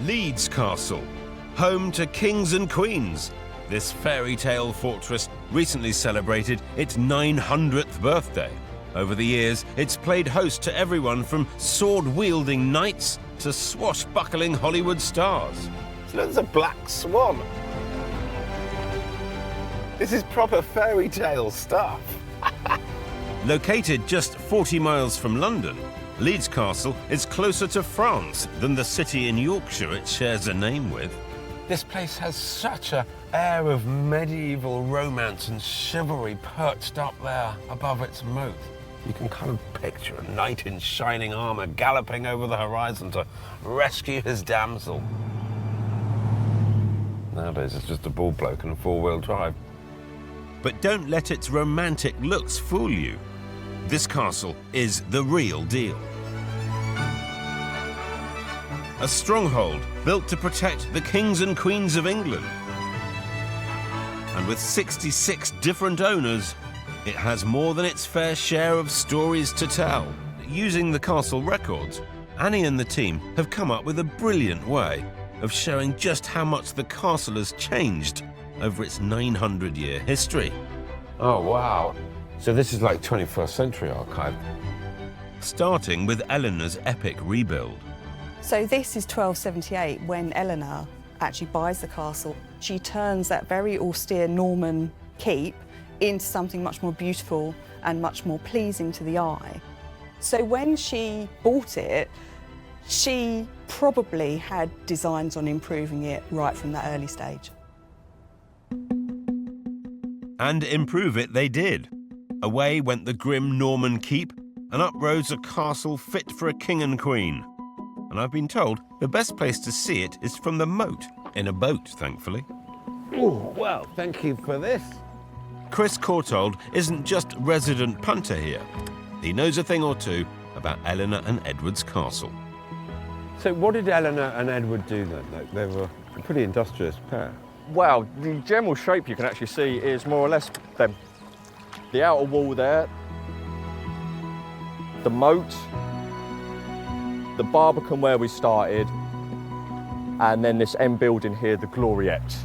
Leeds Castle, home to kings and queens. This fairy tale fortress recently celebrated its 900th birthday. Over the years, it's played host to everyone from sword-wielding knights to swashbuckling Hollywood stars. There's a black swan. This is proper fairy tale stuff. Located just 40 miles from London, Leeds Castle is closer to France than the city in Yorkshire it shares a name with. This place has such an air of medieval romance and chivalry perched up there above its moat. You can kind of picture a knight in shining armour galloping over the horizon to rescue his damsel. Nowadays it's just a bald bloke and a four-wheel drive. But don't let its romantic looks fool you. This castle is the real deal. A stronghold built to protect the kings and queens of England. And with 66 different owners, it has more than its fair share of stories to tell. Using the castle records, Annie and the team have come up with a brilliant way of showing just how much the castle has changed over its 900-year history. Oh, wow. So this is like 21st century archive. Starting with Eleanor's epic rebuild. So this is 1278, when Eleanor actually buys the castle. She turns that very austere Norman keep into something much more beautiful and much more pleasing to the eye. So when she bought it, she probably had designs on improving it right from that early stage. And improve it they did. Away went the grim Norman keep, and up rose a castle fit for a king and queen. And I've been told the best place to see it is from the moat, in a boat, thankfully. Oh, well, thank you for this. Chris Courtauld isn't just resident punter here. He knows a thing or two about Eleanor and Edward's castle. So what did Eleanor and Edward do then? Like, they were a pretty industrious pair. Well, the general shape you can actually see is more or less them. The outer wall there, the moat, the Barbican where we started, and then this end building here, the Gloriette.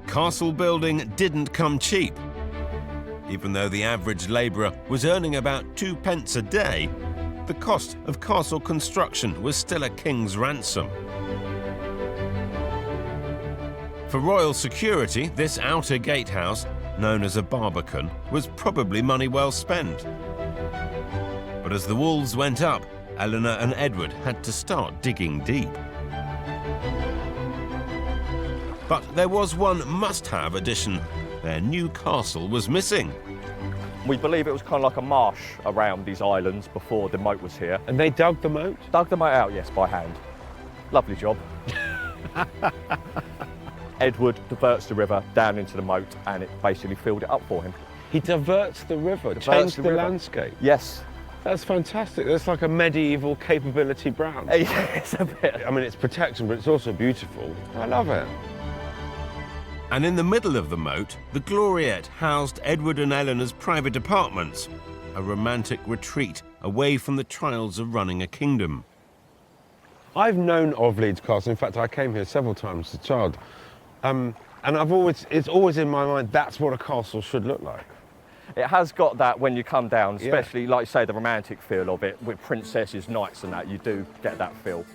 Castle building didn't come cheap. Even though the average labourer was earning about 2 pence a day, the cost of castle construction was still a king's ransom. For royal security, this outer gatehouse, known as a Barbican, was probably money well spent. But as the walls went up, Eleanor and Edward had to start digging deep. But there was one must-have addition. Their new castle was missing. We believe it was kind of like a marsh around these islands before the moat was here. And they dug the moat? Dug the moat out, yes, by hand. Lovely job. Edward diverts the river down into the moat and it basically filled it up for him. He diverts the river, changed the landscape? Yes. That's fantastic. That's like a medieval capability brown. Yes, a bit. I mean, it's protection, but it's also beautiful. I love it. And in the middle of the moat, the Gloriette housed Edward and Eleanor's private apartments, a romantic retreat away from the trials of running a kingdom. I've known of Leeds Castle. In fact, I came here several times as a child. And it's always in my mind, that's what a castle should look like. It has got that when you come down, especially, like you say, the romantic feel of it, with princesses, knights and that, you do get that feel.